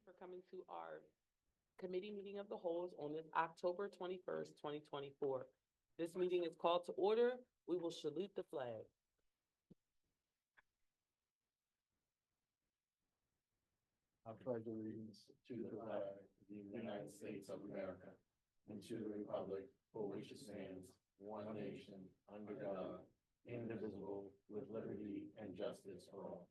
for coming to our committee meeting of the whole on this October 21st, 2024. This meeting is called to order. We will salute the flag. I pledge allegiance to the flag of the United States of America and to the republic for which it stands, one nation, under God, indivisible, with liberty and justice for all.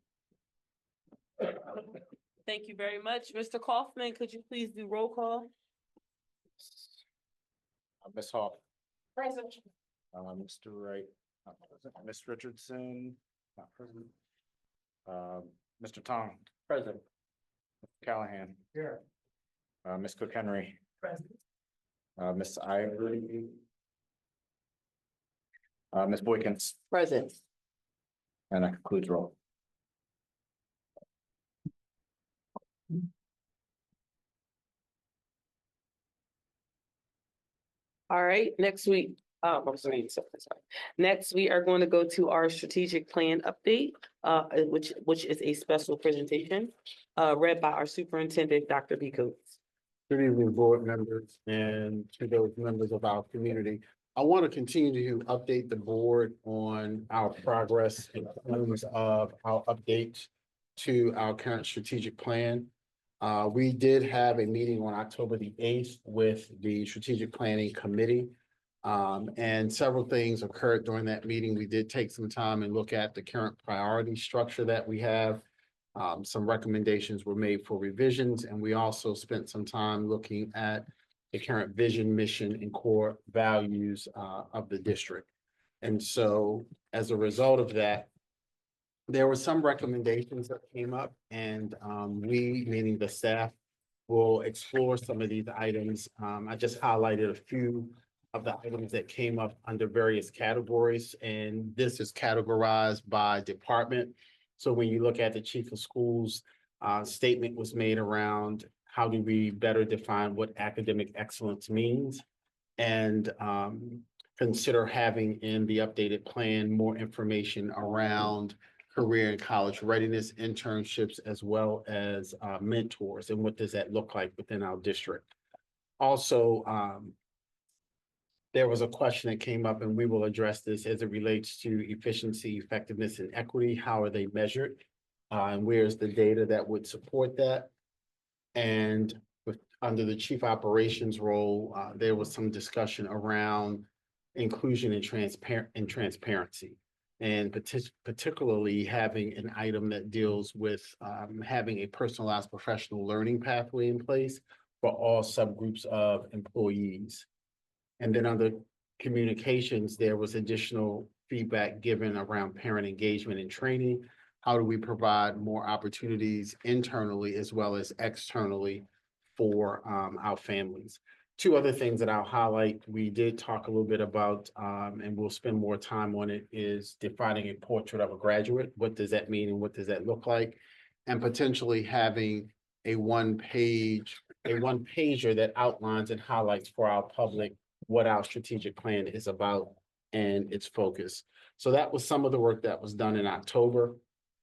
Thank you very much. Mr. Kaufman, could you please do roll call? Ms. Hawk. Present. Mr. Wright. Not present. Ms. Richardson. Not present. Mr. Tong. Present. Callahan. Here. Ms. Cook Henry. Present. Ms. Ivory. Ms. Boykins. Present. And that concludes roll. All right, next week, sorry. Next, we are going to go to our strategic plan update, which is a special presentation, read by our superintendent, Dr. B. Coates. Good evening, board members, and to those members of our community. I want to continue to update the board on our progress in terms of our updates to our current strategic plan. We did have a meeting on October the 8th with the Strategic Planning Committee. And several things occurred during that meeting. We did take some time and look at the current priority structure that we have. Some recommendations were made for revisions, and we also spent some time looking at the current vision, mission, and core values of the district. And so as a result of that, there were some recommendations that came up, and we, meaning the staff, will explore some of these items. I just highlighted a few of the items that came up under various categories, and this is categorized by department. So when you look at the chief of schools, statement was made around how do we better define what academic excellence means, and consider having in the updated plan more information around career and college readiness, internships, as well as mentors, and what does that look like within our district. Also, there was a question that came up, and we will address this as it relates to efficiency, effectiveness, and equity. How are they measured? And where's the data that would support that? And under the chief operations role, there was some discussion around inclusion and transparency. And particularly having an item that deals with having a personalized professional learning pathway in place for all subgroups of employees. And then under communications, there was additional feedback given around parent engagement and training. How do we provide more opportunities internally as well as externally for our families? Two other things that I'll highlight, we did talk a little bit about, and we'll spend more time on it, is defining a portrait of a graduate. What does that mean and what does that look like? And potentially having a one-pager that outlines and highlights for our public what our strategic plan is about and its focus. So that was some of the work that was done in October.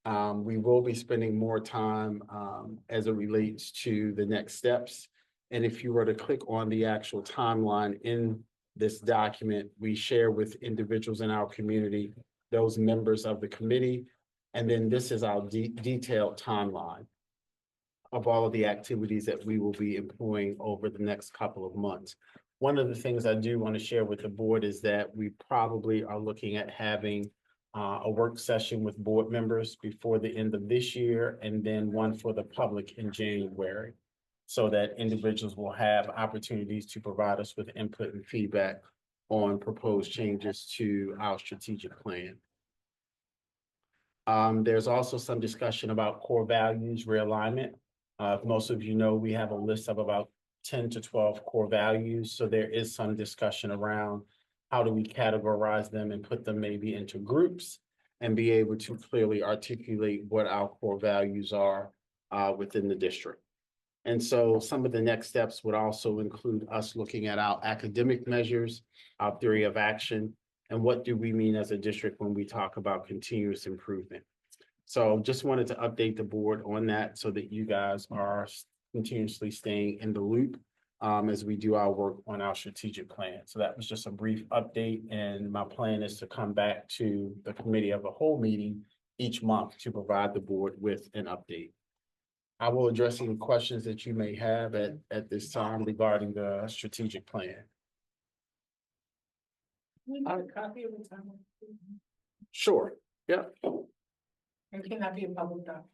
We will be spending more time as it relates to the next steps. And if you were to click on the actual timeline in this document, we share with individuals in our community, those members of the committee. And then this is our detailed timeline of all of the activities that we will be employing over the next couple of months. One of the things I do want to share with the board is that we probably are looking at having a work session with board members before the end of this year, and then one for the public in January, so that individuals will have opportunities to provide us with input and feedback on proposed changes to our strategic plan. There's also some discussion about core values realignment. Most of you know, we have a list of about 10 to 12 core values. So there is some discussion around how do we categorize them and put them maybe into groups and be able to clearly articulate what our core values are within the district. And so some of the next steps would also include us looking at our academic measures, our theory of action, and what do we mean as a district when we talk about continuous improvement. So just wanted to update the board on that so that you guys are continuously staying in the loop as we do our work on our strategic plan. So that was just a brief update, and my plan is to come back to the committee of a whole meeting each month to provide the board with an update. I will address any questions that you may have at this time regarding the strategic plan. Copy of the time. Sure. Yeah. And can that be a public document?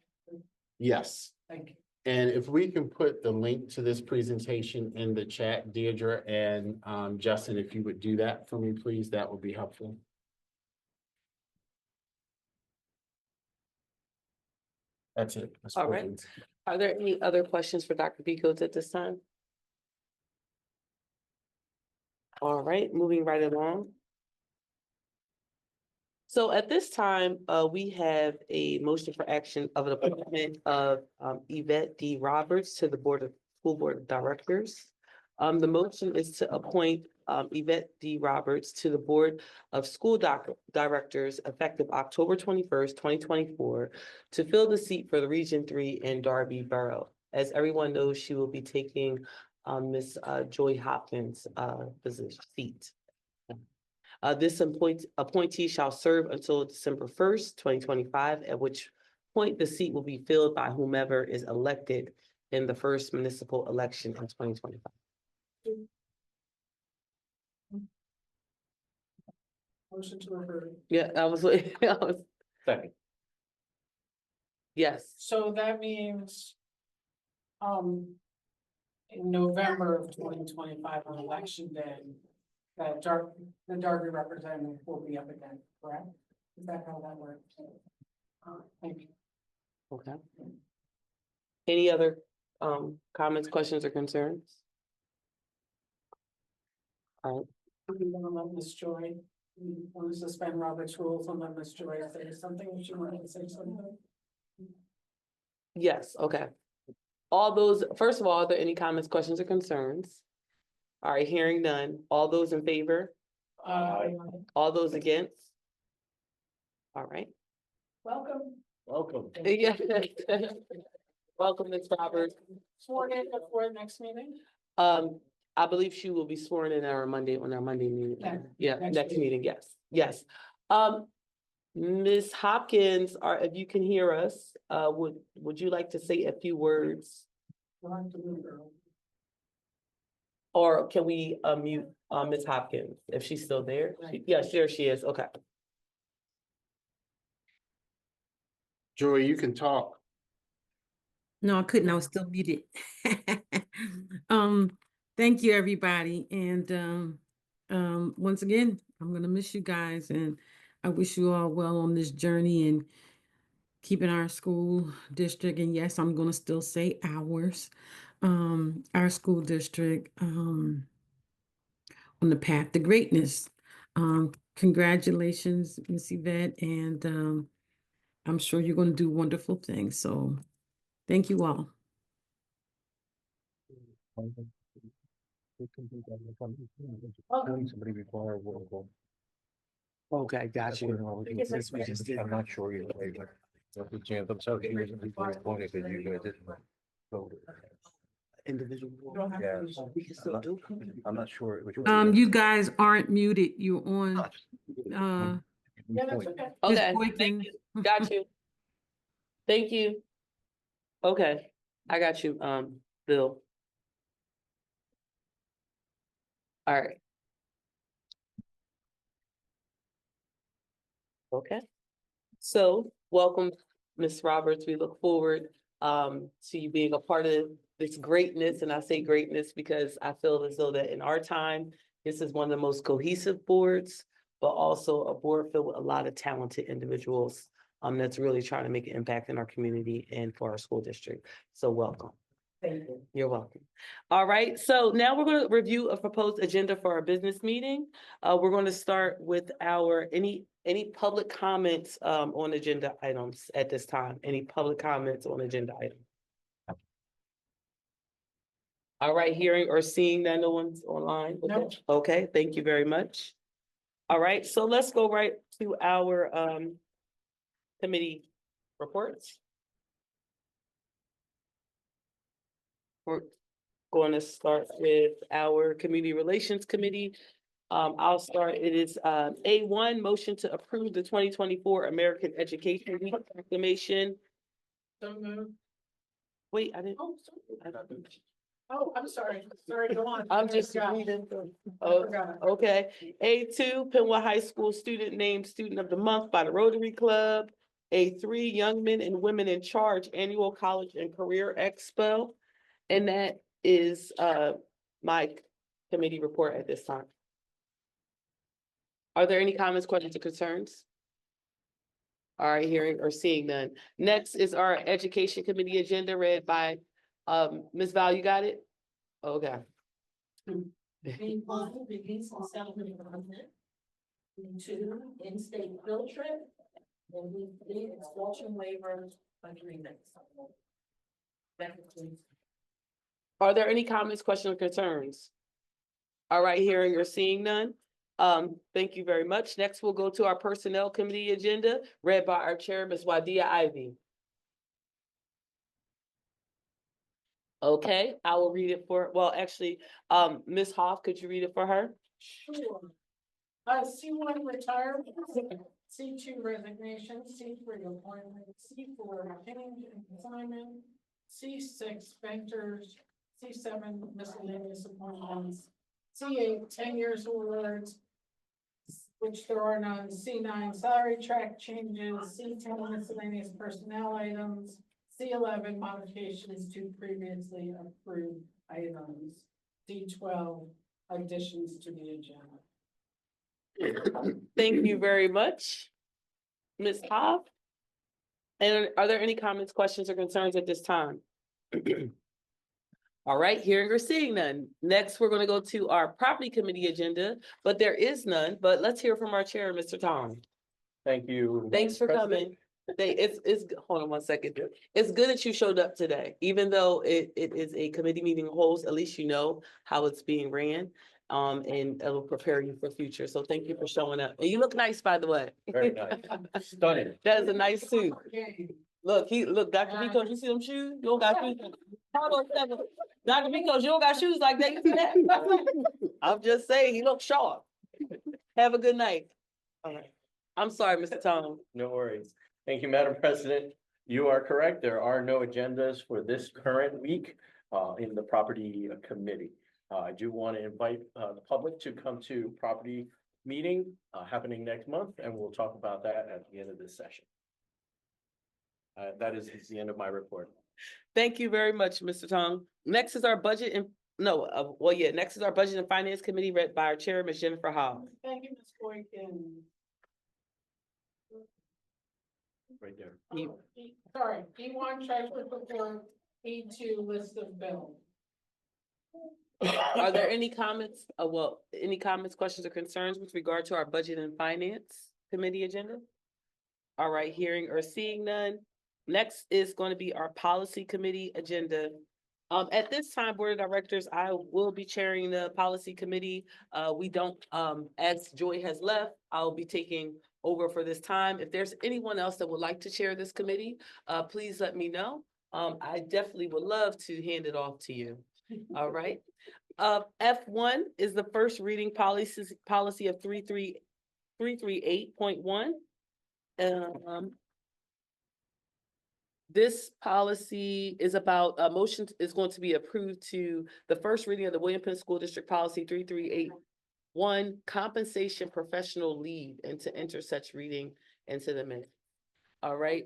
Yes. Thank you. And if we can put the link to this presentation in the chat, Deirdre and Justin, if you would do that for me, please, that would be helpful. That's it. Ms. All right. Perkins. Are there any other questions for Dr. Picos at this time? All right, moving right along. So at this time, we have a motion for action of an appointment of Yvette D. Roberts to the School Board of Directors. The motion is to appoint Yvette D. Roberts to the Board of School Directors effective October 21st, 2024, to fill the seat for the Region 3 in Darby Borough. As everyone knows, she will be taking Ms. Joy Hopkins' seat. This appointee shall serve until December 1st, 2025, at which point the seat will be filled by whomever is elected in the first municipal election in 2025. Motion to refer. Yeah, I was, Second. yes, So that means. In November of 2025 on election day, that the Darby representative will be up again, correct? Is that how that works? Thank you. okay. Any other comments, questions, or concerns? All right, We want to let Ms. Joy, we want to suspend Robert's rules and let Ms. Joy say something, if she wanted to say something. yes, okay. All those, first of all, are there any comments, questions, or concerns? All right, hearing none. All those in favor? All those against? All right. Welcome. Welcome. Yeah. Welcome, Ms. Roberts. Sworn in before the next meeting? I believe she will be sworn in on our Monday meeting. Yeah, next next meeting. meeting, yes. Ms. Hopkins, if you can hear us, would you like to say a few words? We'll have to move her. Or can we mute Ms. Hopkins if she's still there? Right. Yes, there she is, okay. Joy, you can talk. No, I couldn't. I was still muted. Thank you, everybody. And once again, I'm gonna miss you guys, and I wish you all well on this journey and keeping our school district, and yes, I'm gonna still say ours, our school district, on the path to greatness. Congratulations, Miss Yvette, and I'm sure you're gonna do wonderful things. So thank you all. Somebody require roll call. Okay, got you. I'm not sure you're right, but the chance, I'm sorry, he wasn't appointed because you guys didn't vote. Individual. Yeah. We can still do. I'm not sure. which You guys aren't muted. You're on. Yeah, that's okay. Ms. Okay, Boykin. got you. Thank you. Okay, I got you, Bill. All right. Okay. So, welcome, Ms. Roberts. We look forward to you being a part of this greatness, and I say greatness because I feel as though that in our time, this is one of the most cohesive boards, but also a board filled with a lot of talented individuals that's really trying to make an impact in our community and for our school district. So welcome. Thank you. You're welcome. All right, so now we're going to review a proposed agenda for our business meeting. We're going to start with our, any public comments on agenda items at this time? Any public comments on agenda items? All right, hearing or seeing that no one's online? No. Okay, thank you very much. All right, so let's go right to our committee reports. We're going to start with our Community Relations Committee. I'll start. It is A1, motion to approve the 2024 American Education Week proclamation. So moved. Wait, I didn't. Oh, I'm sorry. Sorry, go on. I'm just Forgot. reading. I Oh, forgot. okay. A2, Penwa High School student named Student of the Month by the Rotary Club. A3, Young Men and Women in Charge Annual College and Career Expo. And that is my committee report at this time. Are there any comments, questions, or concerns? All right, hearing or seeing none. Next is our Education Committee agenda read by Ms. Val, you got it? Okay. B1, release and settlement agreement. B2, in-state field trip. And B3, expulsion waiver agreements. That concludes. Are there any comments, questions, or concerns? All right, hearing or seeing none. Thank you very much. Next, we'll go to our Personnel Committee agenda read by our Chair, Ms. Wadia Ivy. Okay, I will read it for, well, actually, Ms. Hoff, could you read it for her? Sure. C1 retirement, C2 resignation, C3 appointment, C4 change in assignment, C6 ventures, C7 miscellaneous appointments, C8 10 years awards, which there are none, C9 salary track changes, C10 miscellaneous personnel items, C11 modifications to previously approved items, C12 additions to the agenda. Thank you very much, Ms. Hoff. And are there any comments, questions, or concerns at this time? All right, hearing or seeing none. Next, we're going to go to our Property Committee agenda, but there is none. But let's hear from our chair, Mr. Tom. Thank you. Thanks for President. coming. Hold on one second. It's good that you showed up today, even though it is a committee meeting host, at least you know how it's being ran. And it'll prepare you for future. So thank you for showing up. And you look nice, by the way. Very nice. Stunning. That is a nice suit. Look, Dr. Pico, you see them shoes? You don't got shoes. Hold on a second. Dr. Pico, you don't got shoes like that. You see that? I'm just saying, he looks sharp. Have a good night. All right. I'm sorry, Mr. Tom. No worries. Thank you, Madam President. You are correct. There are no agendas for this current week in the Property Committee. I do want to invite the public to come to property meeting happening next month, and we'll talk about that at the end of this session. That is the end of my report. Thank you very much, Mr. Tong. Next is our budget and, next is our Budget and Finance Committee read by our chair, Ms. Jennifer Howe. Thank you, Ms. Boykin. Right there. Sorry, E1 treasurer report, E2 list of bills. Are there any comments, any comments, questions, or concerns with regard to our Budget and Finance Committee agenda? All right, hearing or seeing none. Next is going to be our Policy Committee agenda. At this time, Board of Directors, I will be chairing the Policy Committee. We don't, as Joy has left, I'll be taking over for this time. If there's anyone else that would like to chair this committee, please let me know. I definitely would love to hand it off to you. All right. F1 is the first reading policy of 338.1. This policy is about a motion is going to be approved to the first reading of the William Penn School District Policy 3381, compensation professional leave, and to enter such reading into the minute. All right.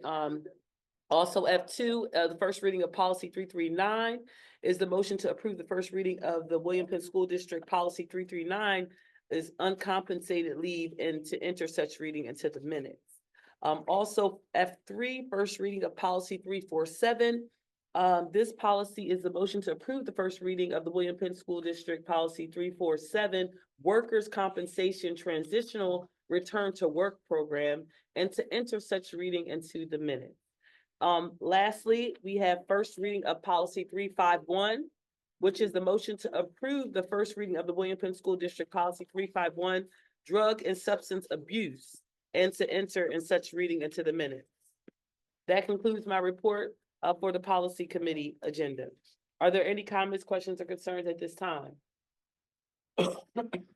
Also F2, the first reading of policy 339 is the motion to approve the first reading of the William Penn School District Policy 339 is uncompensated leave and to enter such reading into the minutes. Also F3, first reading of policy 347. This policy is the motion to approve the first reading of the William Penn School District Policy 347, Workers' Compensation Transitional Return to Work Program, and to enter such reading into the minutes. Lastly, we have first reading of policy 351, which is the motion to approve the first reading of the William Penn School District Policy 351, Drug and Substance Abuse, and to enter in such reading into the minutes. That concludes my report for the Policy Committee agenda. Are there any comments, questions, or concerns at this time?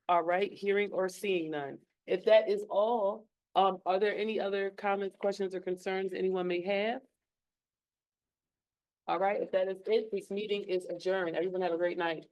All right, hearing or seeing none. If that is all, are there any other comments, questions, or concerns anyone may have? All right, if that is it, this meeting is adjourned. Everyone have a great night.